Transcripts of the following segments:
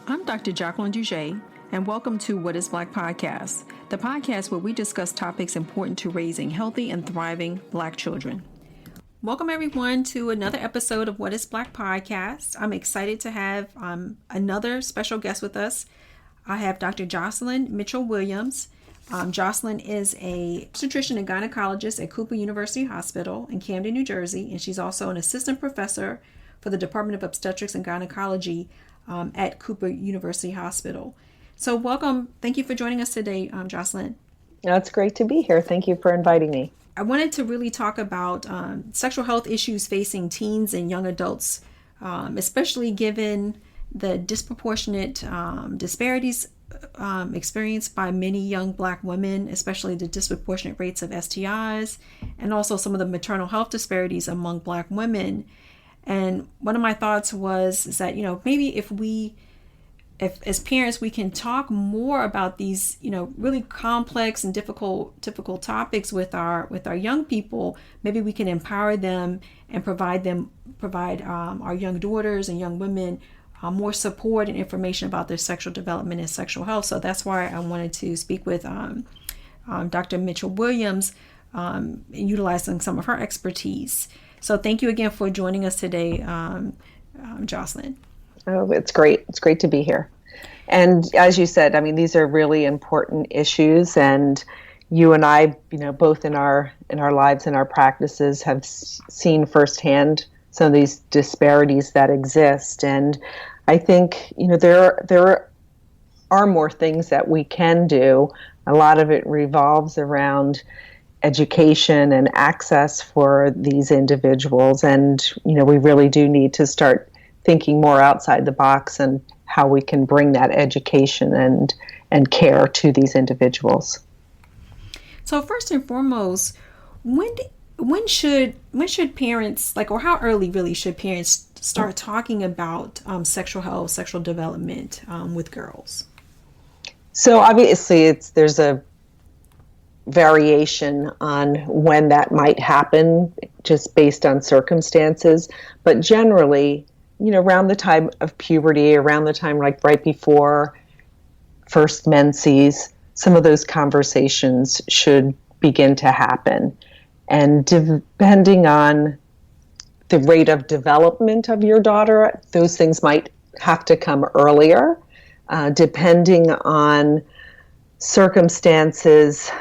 I'm Dr. Jocelyn Mitchell-Williams, and welcome to What is Black Podcast, the podcast where we discuss topics important to raising healthy and thriving Black children. Welcome, everyone, to another episode of What is Black Podcast. I'm excited to have another special guest with us. I have Dr. Jocelyn Mitchell-Williams. Jocelyn is an obstetrician and gynecologist at Cooper University Hospital in Camden, New Jersey, and she's also an assistant professor for the Department of Obstetrics and Gynecology at Cooper University Hospital. So welcome. Thank you for joining us today, Jocelyn. It's great to be here. Thank you for inviting me. I wanted to really talk about sexual health issues facing teens and young adults, especially given the disproportionate disparities experienced by many young Black women, especially the disproportionate rates of STIs, and also some of the maternal health disparities among Black women. And one of my thoughts is that, maybe if as parents, we can talk more about these, really complex and difficult topics with our young people. Maybe we can empower them and provide our young daughters and young women more support and information about their sexual development and sexual health. So that's why I wanted to speak with Dr. Mitchell-Williams, utilizing some of her expertise. So thank you again for joining us today, Jocelyn. Oh, it's great. It's great to be here. And as you said, these are really important issues, and you and I, both in our lives and our practices have seen firsthand some of these disparities that exist. And I think, there are more things that we can do. A lot of it revolves around education and access for these individuals. And, we really do need to start thinking more outside the box and how we can bring that education and care to these individuals. So first and foremost, when should parents, or how early really should parents start talking about sexual health, sexual development with girls? So obviously there's a variation on when that might happen, just based on circumstances. But generally, around the time of puberty, around the time right before first menses, some of those conversations should begin to happen. And depending on the rate of development of your daughter, those things might have to come earlier, depending on circumstances,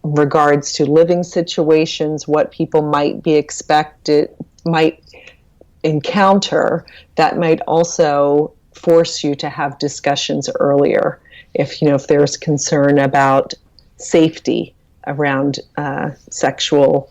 regards to living situations, what people might might encounter, that might also force you to have discussions earlier. If there's concern about safety around sexual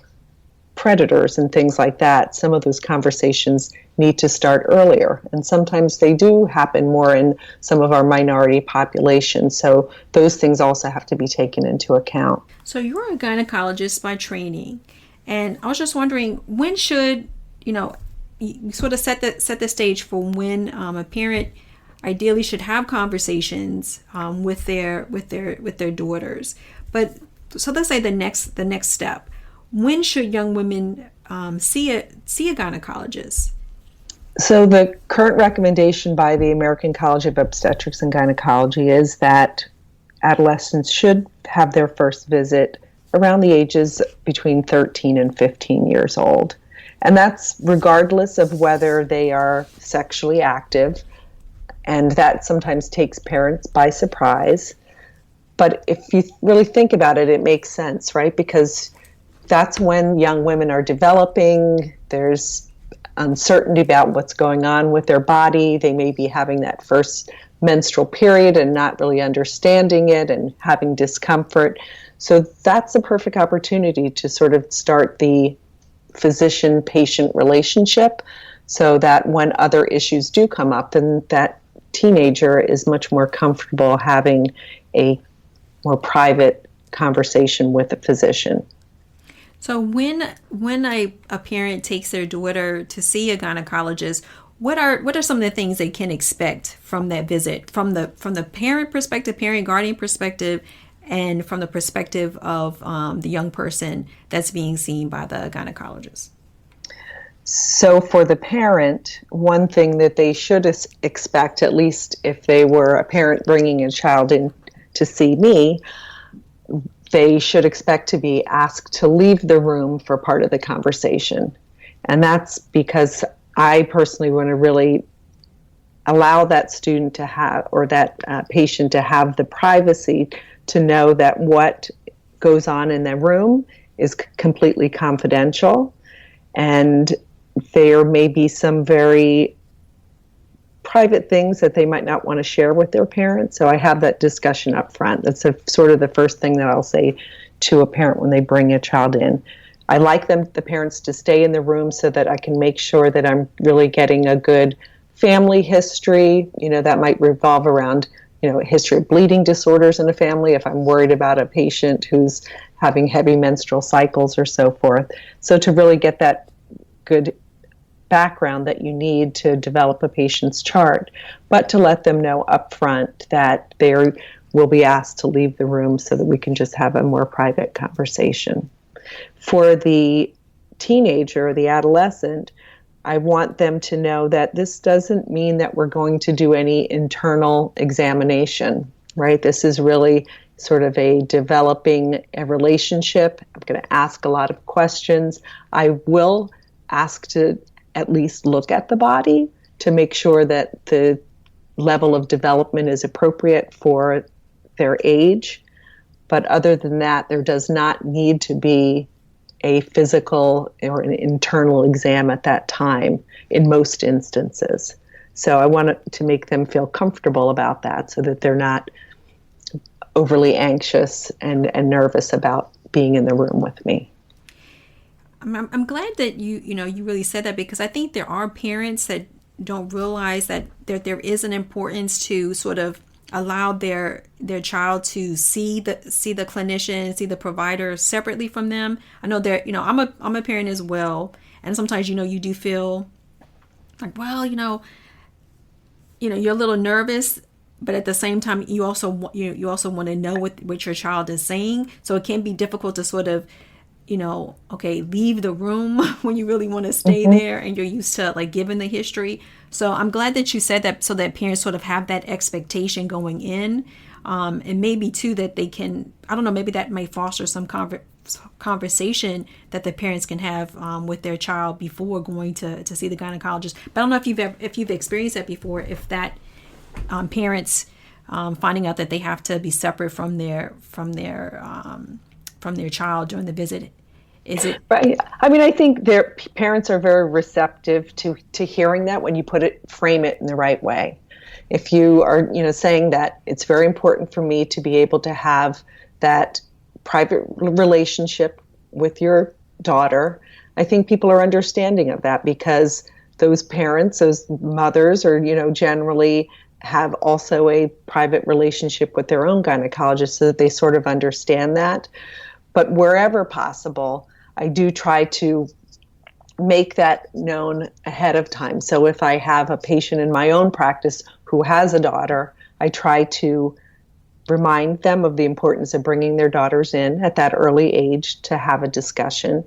predators and things like that, some of those conversations need to start earlier. And sometimes they do happen more in some of our minority populations. So those things also have to be taken into account. So you're a gynecologist by training. And I was just wondering, when should, you sort of set the stage for when a parent ideally should have conversations with their daughters. But so let's say the next step. When should young women see a gynecologist? So the current recommendation by the American College of Obstetrics and Gynecology is that adolescents should have their first visit around the ages between 13 and 15 years old. And that's regardless of whether they are sexually active, and that sometimes takes parents by surprise. But if you really think about it, it makes sense, right? Because that's when young women are developing. There's uncertainty about what's going on with their body. They may be having that first menstrual period and not really understanding it and having discomfort. So that's a perfect opportunity to sort of start the physician-patient relationship, so that when other issues do come up, then that teenager is much more comfortable having a more private conversation with a physician. So when a parent takes their daughter to see a gynecologist, what are some of the things they can expect from that visit, from the parent perspective, parent guardian perspective, and from the perspective of the young person that's being seen by the gynecologist? So for the parent, one thing that they should expect, at least if they were a parent bringing a child in to see me, they should expect to be asked to leave the room for part of the conversation. And that's because I personally want to really allow that student to have, or that patient to have the privacy to know that what goes on in the room is completely confidential. And there may be some very private things that they might not want to share with their parents. So I have that discussion up front. That's sort of the first thing that I'll say to a parent when they bring a child in. I like the parents to stay in the room so that I can make sure that I'm really getting a good family history. That might revolve around, a history of bleeding disorders in a family if I'm worried about a patient who's having heavy menstrual cycles or so forth. So to really get that good background that you need to develop a patient's chart, but to let them know up front that they will be asked to leave the room so that we can just have a more private conversation. For the teenager or the adolescent, I want them to know that this doesn't mean that we're going to do any internal examination, right? This is really sort of a developing a relationship. I'm going to ask a lot of questions. I will ask to at least look at the body to make sure that the level of development is appropriate for their age. But other than that, there does not need to be a physical or an internal exam at that time in most instances. So I want to make them feel comfortable about that so that they're not overly anxious and nervous about being in the room with me. I'm glad that you really said that, because I think there are parents that don't realize that there is an importance to sort of allow their child to see the clinician, see the provider separately from them. I know that I'm a parent as well, and sometimes you do feel like, well, you're a little nervous, but at the same time you also want to know what your child is saying. So it can be difficult to sort of leave the room when you really want to stay there and you're used to like giving the history. So I'm glad that you said that, so that parents sort of have that expectation going in. And maybe too that they can, I don't know, maybe that may foster some conversation that the parents can have with their child before going to see the gynecologist. But I don't know if you've experienced that before, if that parents finding out that they have to be separate from their child during the visit. Is it right? I mean, I think their parents are very receptive to hearing that when you frame it in the right way. If you are, saying that it's very important for me to be able to have that private relationship with your daughter, I think people are understanding of that, because those parents, those mothers, are, generally have also a private relationship with their own gynecologist, so that they sort of understand that. But wherever possible, I do try to make that known ahead of time. So if I have a patient in my own practice who has a daughter, I try to remind them of the importance of bringing their daughters in at that early age to have a discussion,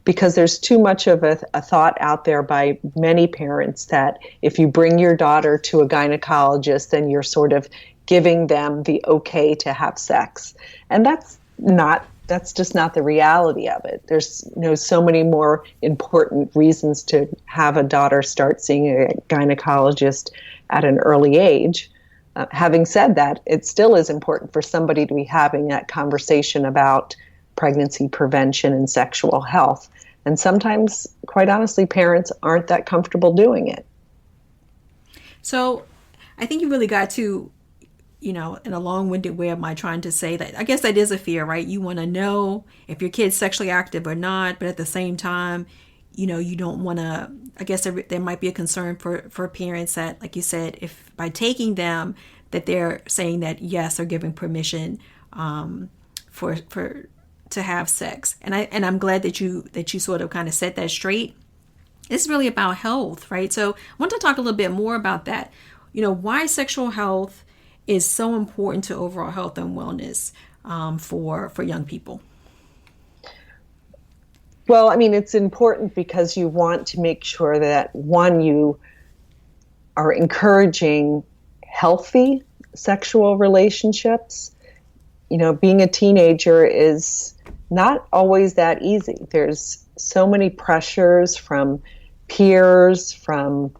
because there's too much of a thought out there by many parents that if you bring your daughter to a gynecologist, then you're sort of giving them the okay to have sex. And that's just not the reality of it. There's so many more important reasons to have a daughter start seeing a gynecologist at an early age. Having said that, it still is important for somebody to be having that conversation about pregnancy prevention and sexual health. And sometimes, quite honestly, parents aren't that comfortable doing it. So I think you really got to, in a long-winded way of my trying to say that, I guess that is a fear, right? You want to know if your kid's sexually active or not, but at the same time, you don't want to, I guess there might be a concern for parents that, like you said, if by taking them, that they're saying that, yes, they're giving permission to have sex. And I'm glad that you sort of kind of set that straight. It's really about health, right? So I want to talk a little bit more about that. Why sexual health is so important to overall health and wellness for young people. Well, I mean, it's important because you want to make sure that, one, you are encouraging healthy sexual relationships. Being a teenager is not always that easy. There's so many pressures from peers, from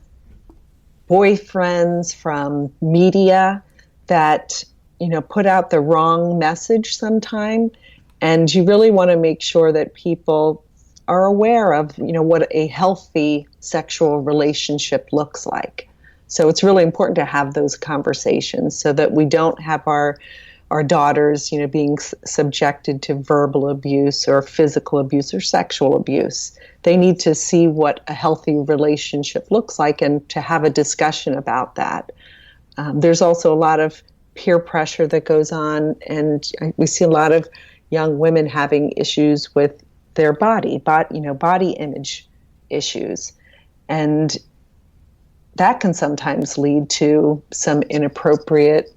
boyfriends, from media that, put out the wrong message sometime. And you really want to make sure that people are aware of, what a healthy sexual relationship looks like. So it's really important to have those conversations so that we don't have our daughters, being subjected to verbal abuse or physical abuse or sexual abuse. They need to see what a healthy relationship looks like and to have a discussion about that. There's also a lot of peer pressure that goes on, and we see a lot of young women having issues with their body image issues. And that can sometimes lead to some inappropriate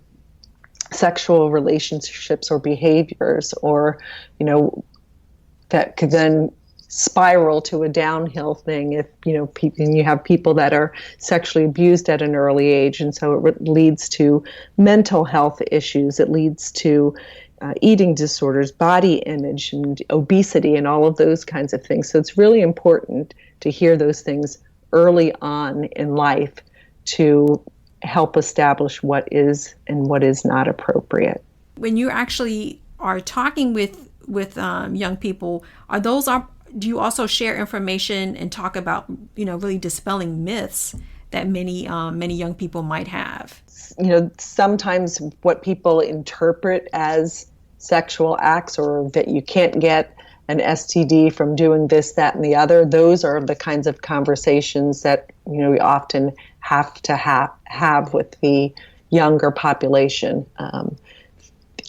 sexual relationships or behaviors, or, that could then spiral to a downhill thing if, and you have people that are sexually abused at an early age. And so it leads to mental health issues. It leads to eating disorders, body image, and obesity, and all of those kinds of things. So it's really important to hear those things early on in life to help establish what is and what is not appropriate. When you actually are talking with young people, do you also share information and talk about, really dispelling myths that many young people might have? Sometimes what people interpret as sexual acts, or that you can't get an STD from doing this, that, and the other, those are the kinds of conversations that, we often have to have with the younger population.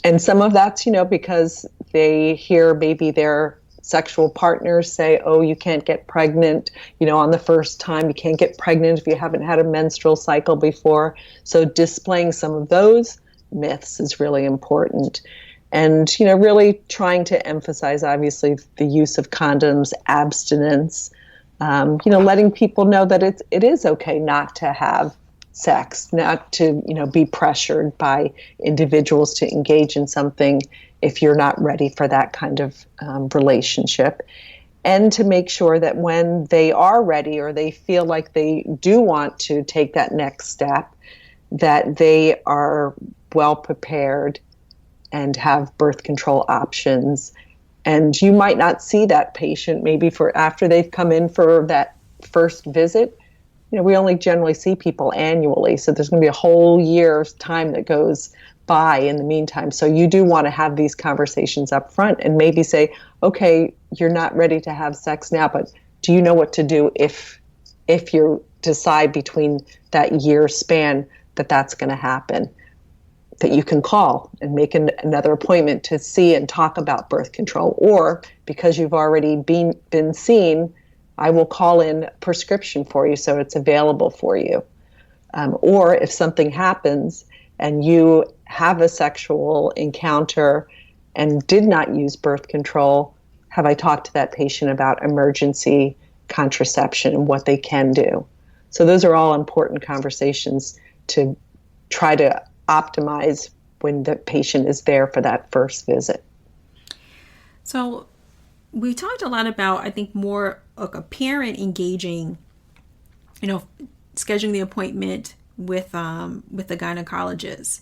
And some of that's, because they hear maybe their sexual partners say, oh, you can't get pregnant, on the first time. You can't get pregnant if you haven't had a menstrual cycle before. So displaying some of those myths is really important. And, really trying to emphasize, obviously, the use of condoms, abstinence, letting people know that it is okay not to have sex, not to, be pressured by individuals to engage in something if you're not ready for that kind of relationship. And to make sure that when they are ready, or they feel like they do want to take that next step, that they are well prepared and have birth control options. And you might not see that patient maybe for after they've come in for that first visit. We only generally see people annually, so there's going to be a whole year's time that goes by in the meantime. So you do want to have these conversations up front and maybe say, okay, you're not ready to have sex now, but do you know what to do if you decide between that year span that that's going to happen? That you can call and make another appointment to see and talk about birth control. Or because you've already been seen, I will call in a prescription for you so it's available for you. Or if something happens and you have a sexual encounter and did not use birth control, have I talked to that patient about emergency contraception and what they can do? So those are all important conversations to try to optimize when the patient is there for that first visit. So we talked a lot about, I think, more like a parent engaging, scheduling the appointment with the gynecologist.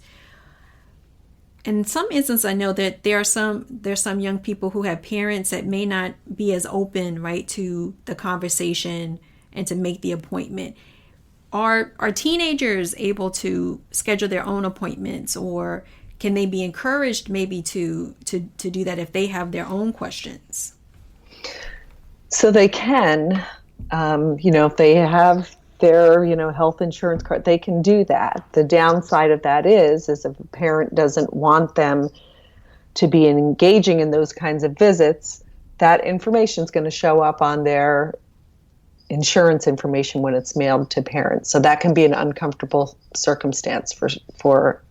In some instances, I know that there's some young people who have parents that may not be as open, right, to the conversation and to make the appointment. Are teenagers able to schedule their own appointments, or can they be encouraged maybe to do that if they have their own questions? So they can, if they have their, health insurance card, they can do that. The downside of that is if a parent doesn't want them to be engaging in those kinds of visits, that information is going to show up on their insurance information when it's mailed to parents. So that can be an uncomfortable circumstance for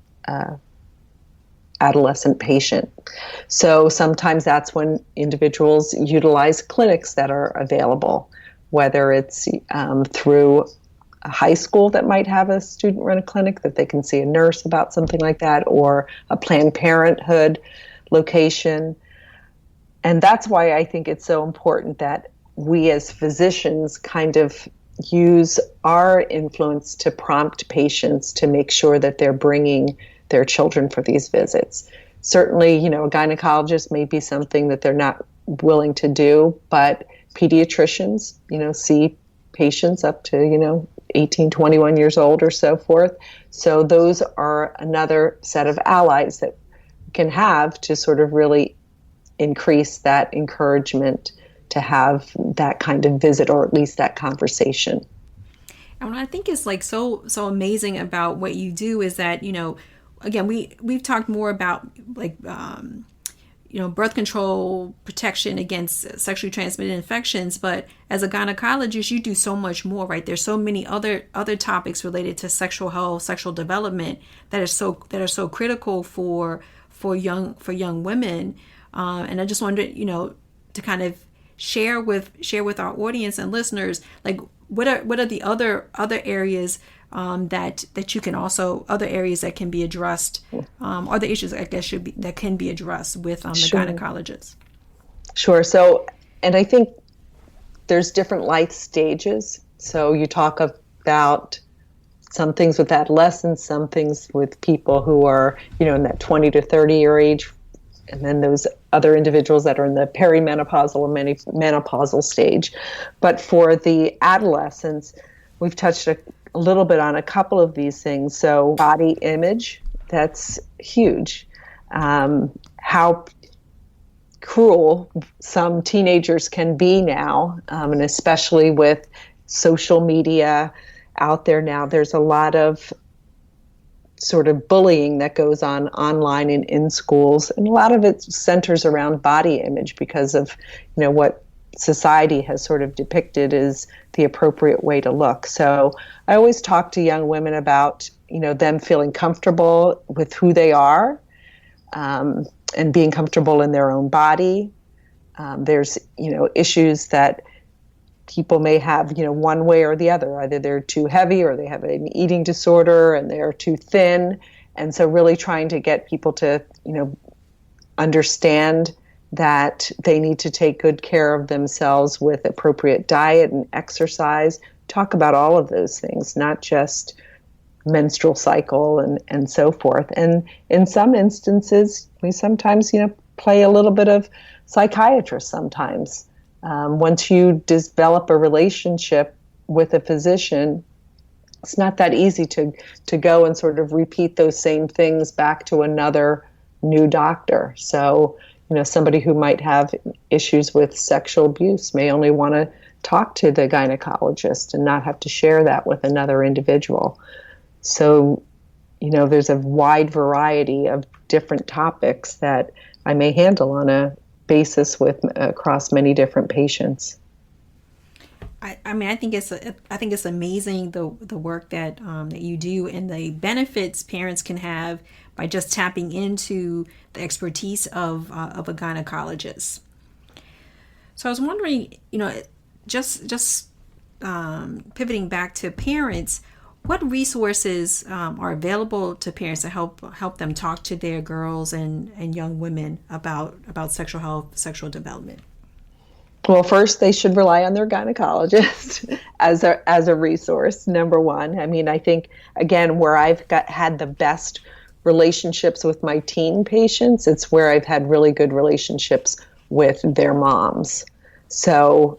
adolescent patient. So sometimes that's when individuals utilize clinics that are available, whether it's through a high school that might have a student-run clinic that they can see a nurse about something like that, or a Planned Parenthood location. And that's why I think it's so important that we as physicians kind of use our influence to prompt patients to make sure that they're bringing their children for these visits. Certainly, a gynecologist may be something that they're not willing to do, but pediatricians, see patients up to, 18, 21 years old or so forth. So those are another set of allies that we can have to sort of really increase that encouragement to have that kind of visit, or at least that conversation. And what I think is like so amazing about what you do is that, again, we've talked more about like birth control, protection against sexually transmitted infections, but as a gynecologist, you do so much more, right? There's so many other topics related to sexual health, sexual development that are so critical for young women. And I just wanted, to kind of share with our audience and listeners, like what are the other areas that you can also, other areas that can be addressed, or the issues I guess that can be addressed with the Sure. gynecologist. Sure. So, and I think there's different life stages. So you talk about some things with adolescents, some things with people who are, in that 20 to 30 year age, and then those other individuals that are in the perimenopausal or menopausal stage. But for the adolescents, we've touched a little bit on a couple of these things. So body image, that's huge. How cruel some teenagers can be now, and especially with social media out there now. There's a lot of sort of bullying that goes on online and in schools, and a lot of it centers around body image because of what society has sort of depicted as the appropriate way to look. So I always talk to young women about them feeling comfortable with who they are, and being comfortable in their own body. There's issues that people may have, one way or the other. Either they're too heavy or they have an eating disorder and they're too thin. And so really trying to get people to, understand that they need to take good care of themselves with appropriate diet and exercise. Talk about all of those things, not just menstrual cycle and so forth. And in some instances, we sometimes, play a little bit of psychiatrist sometimes. Once you develop a relationship with a physician, it's not that easy to go and sort of repeat those same things back to another new doctor. So, somebody who might have issues with sexual abuse may only want to talk to the gynecologist and not have to share that with another individual. So, there's a wide variety of different topics that I may handle on a basis with across many different patients. I think it's amazing the work that you do and the benefits parents can have by just tapping into the expertise of a gynecologist. So I was wondering, just pivoting back to parents, what resources are available to parents to help them talk to their girls and young women about sexual health, sexual development? Well, first, they should rely on their gynecologist as a resource, number one. I mean, I think, again, where I've had the best relationships with my teen patients, it's where I've had really good relationships with their moms. So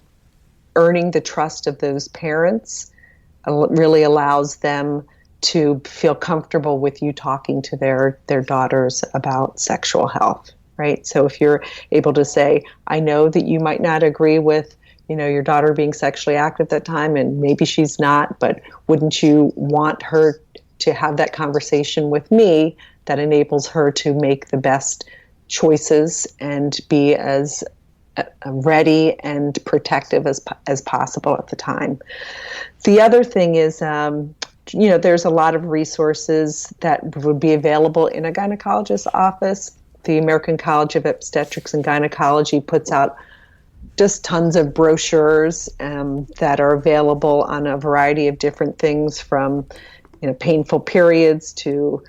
earning the trust of those parents really allows them to feel comfortable with you talking to their daughters about sexual health. Right. So if you're able to say, I know that you might not agree with, your daughter being sexually active at that time, and maybe she's not, but wouldn't you want her to have that conversation with me that enables her to make the best choices and be as ready and protective as possible at the time. The other thing is there's a lot of resources that would be available in a gynecologist's office. The American College of Obstetrics and Gynecology puts out just tons of brochures that are available on a variety of different things, from painful periods to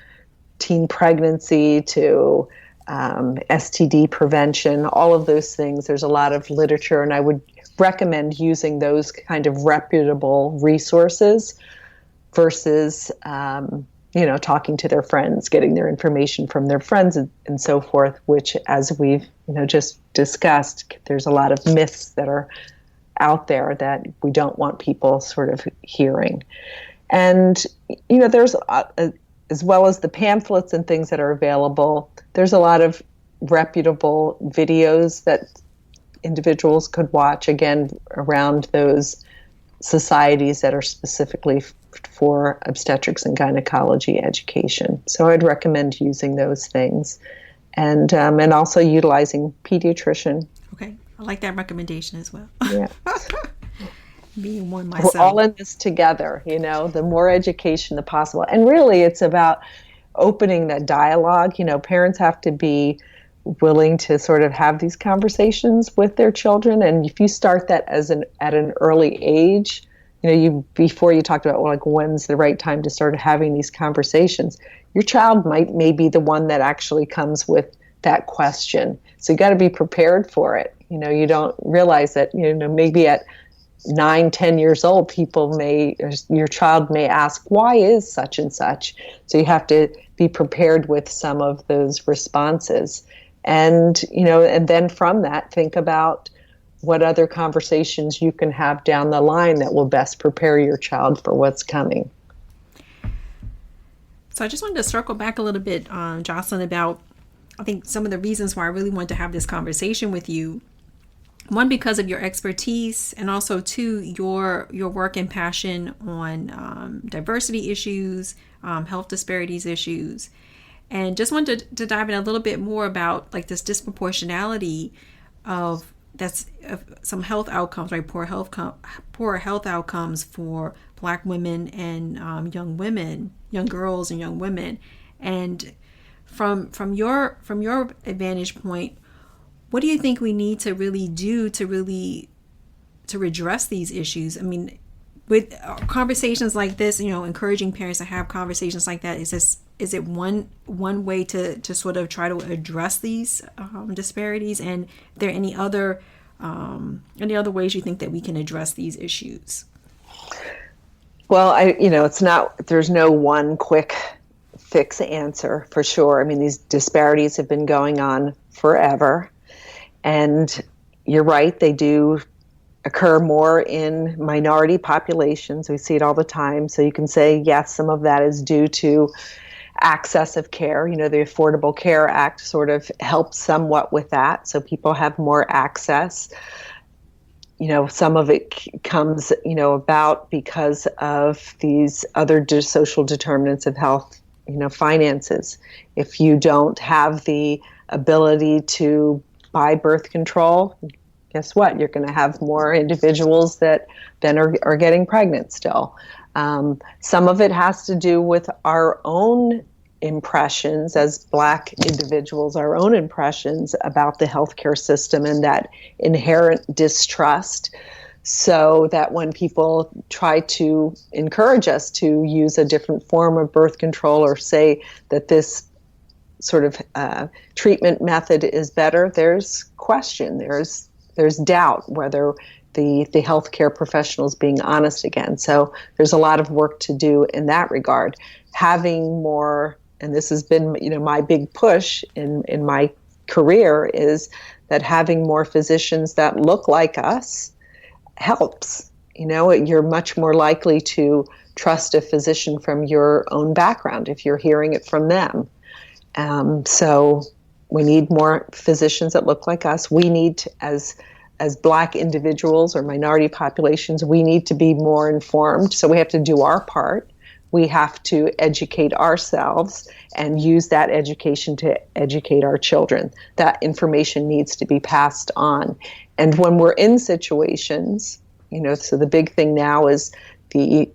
teen pregnancy to STD prevention, all of those things. There's a lot of literature, and I would recommend using those kind of reputable resources versus talking to their friends, getting their information from their friends and so forth, which, as we've just discussed, there's a lot of myths that are out there that we don't want people sort of hearing. And there's as well as the pamphlets and things that are available, there's a lot of reputable videos that individuals could watch, again, around those societies that are specifically for obstetrics and gynecology education. So I'd recommend using those things, and also utilizing pediatrician. Okay, I like that recommendation as well. Yeah. Being one myself. We're all in this together, the more education the possible. And really it's about opening that dialogue. Parents have to be willing to sort of have these conversations with their children. And if you start that at an early age, before you talked about when's the right time to start having these conversations, your child may be the one that actually comes with that question. So you got to be prepared for it. You don't realize that, maybe at 9-10 years old, your child may ask, why is such and such? So you have to be prepared with some of those responses. And, and then from that, think about what other conversations you can have down the line that will best prepare your child for what's coming. So I just wanted to circle back a little bit, Jocelyn, about, I think, some of the reasons why I really wanted to have this conversation with you. One, because of your expertise, and also two, your work and passion on diversity issues, health disparities issues. And just wanted to dive in a little bit more about this disproportionality of some health outcomes, right? Poor health outcomes for Black women and young girls and young women. And from your vantage point, what do you think we need to really do to address these issues? I mean, with conversations like this, encouraging parents to have conversations like that, is it one way to sort of try to address these disparities? And are there any other ways you think that we can address these issues? Well, there's no one quick fix answer for sure. I mean, these disparities have been going on forever. And you're right, they do occur more in minority populations. We see it all the time. So you can say, yes, some of that is due to access of care. The Affordable Care Act sort of helps somewhat with that. So people have more access. Some of it comes, about because of these other social determinants of health, finances. If you don't have the ability to buy birth control, guess what? You're going to have more individuals that then are getting pregnant still. Some of it has to do with our own impressions as Black individuals, our own impressions about the healthcare system and that inherent distrust. So that when people try to encourage us to use a different form of birth control or say that this sort of treatment method is better, there's question, there's doubt whether the healthcare professional is being honest again. So there's a lot of work to do in that regard. Having more, and this has been my big push in my career, is that having more physicians that look like us helps. You're much more likely to trust a physician from your own background if you're hearing it from them. So we need more physicians that look like us. We need, as Black individuals or minority populations, we need to be more informed. So we have to do our part. We have to educate ourselves and use that education to educate our children. That information needs to be passed on. And when we're in situations, so the big thing now is the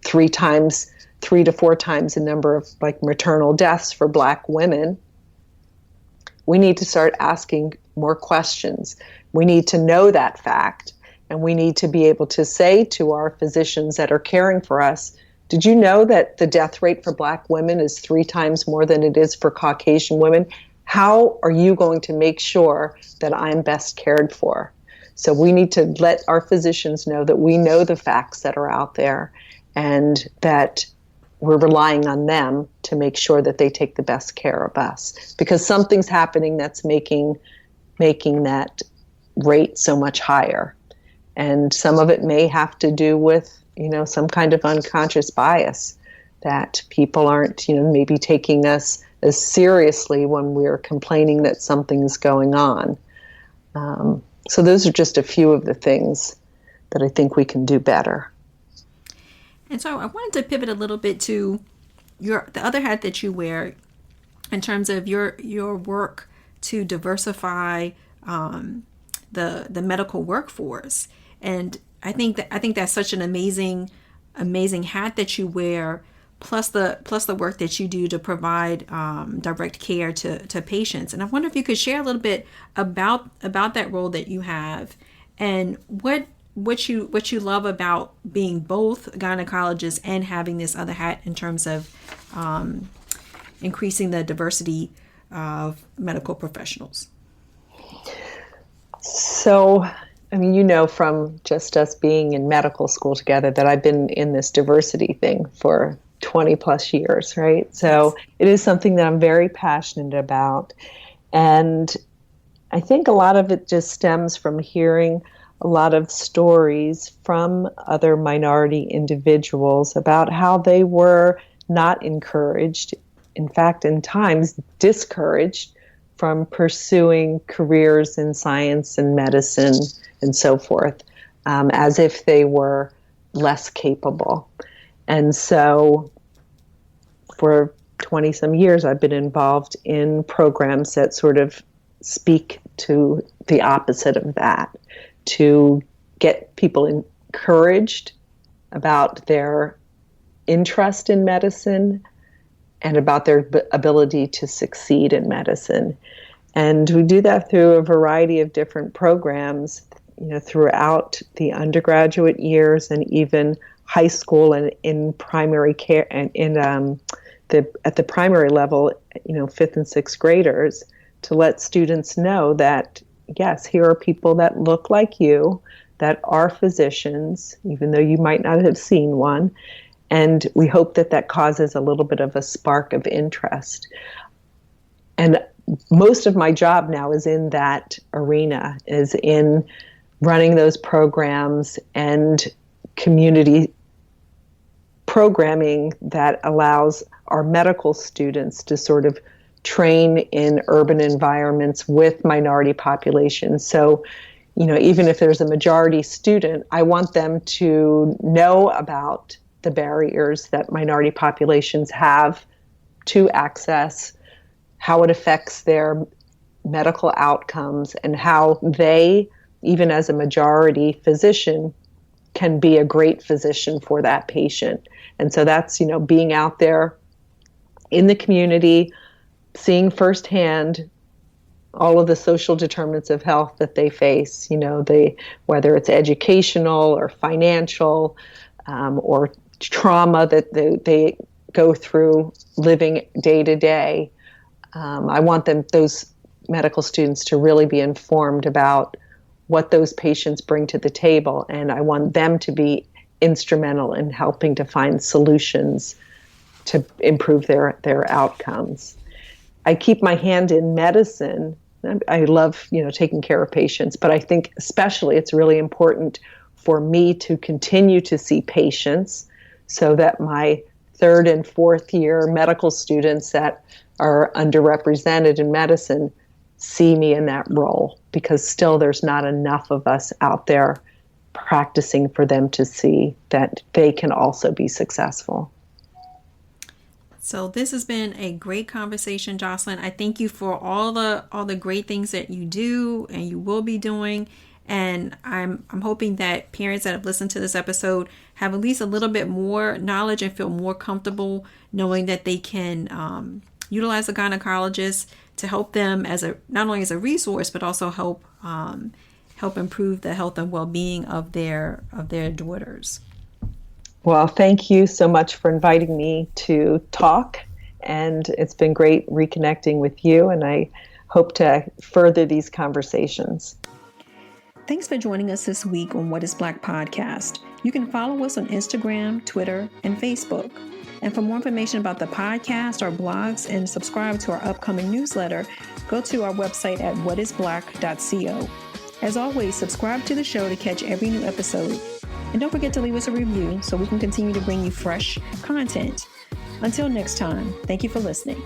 three to four times the number of like maternal deaths for Black women, we need to start asking more questions. We need to know that fact, and we need to be able to say to our physicians that are caring for us, did you know that the death rate for Black women is 3 times more than it is for Caucasian women? How are you going to make sure that I'm best cared for? So we need to let our physicians know that we know the facts that are out there and that we're relying on them to make sure that they take the best care of us, because something's happening that's making that rate so much higher. And some of it may have to do with, some kind of unconscious bias, that people aren't, maybe taking us as seriously when we're complaining that something's going on. So those are just a few of the things that I think we can do better. And so I wanted to pivot a little bit to the other hat that you wear in terms of your work to diversify the medical workforce. And I think that's such an amazing hat that you wear, plus the work that you do to provide direct care to patients. And I wonder if you could share a little bit about that role that you have, and what you love about being both gynecologist and having this other hat in terms of increasing the diversity of medical professionals. So, from just us being in medical school together, that I've been in this diversity thing for 20 plus years, right? So it is something that I'm very passionate about. And I think a lot of it just stems from hearing a lot of stories from other minority individuals about how they were not encouraged, in fact, in times discouraged from pursuing careers in science and medicine and so forth, as if they were less capable. And so for 20 some years, I've been involved in programs that sort of speak to the opposite of that, to get people encouraged about their interest in medicine and about their ability to succeed in medicine. And we do that through a variety of different programs, throughout the undergraduate years and even high school and in primary care and at the primary level, 5th and 6th graders, to let students know that, yes, here are people that look like you, that are physicians, even though you might not have seen one. And we hope that causes a little bit of a spark of interest. And most of my job now is in that arena, is in running those programs and community programming that allows our medical students to sort of train in urban environments with minority populations. So, even if there's a majority student, I want them to know about the barriers that minority populations have to access, how it affects their medical outcomes, and how they, even as a majority physician, can be a great physician for that patient. And so that's, being out there in the community, seeing firsthand all of the social determinants of health that they face, whether it's educational or financial, or trauma that they go through living day to day. I want those medical students to really be informed about what those patients bring to the table, and I want them to be instrumental in helping to find solutions to improve their outcomes. I keep my hand in medicine. I love, taking care of patients, but I think especially it's really important for me to continue to see patients so that my 3rd and 4th year medical students that are underrepresented in medicine see me in that role, because still there's not enough of us out there practicing for them to see that they can also be successful. So this has been a great conversation, Jocelyn. I thank you for all the great things that you do and you will be doing. And I'm hoping that parents that have listened to this episode have at least a little bit more knowledge and feel more comfortable knowing that they can utilize a gynecologist to help them as not only as a resource, but also help improve the health and well-being of their daughters. Well, thank you so much for inviting me to talk, and it's been great reconnecting with you, and I hope to further these conversations. Thanks for joining us this week on What is Black podcast. You can follow us on Instagram, Twitter, and Facebook. And for more information about the podcast, our blogs, and subscribe to our upcoming newsletter, go to our website at whatisblack.co. As always, subscribe to the show to catch every new episode. And don't forget to leave us a review so we can continue to bring you fresh content. Until next time, thank you for listening.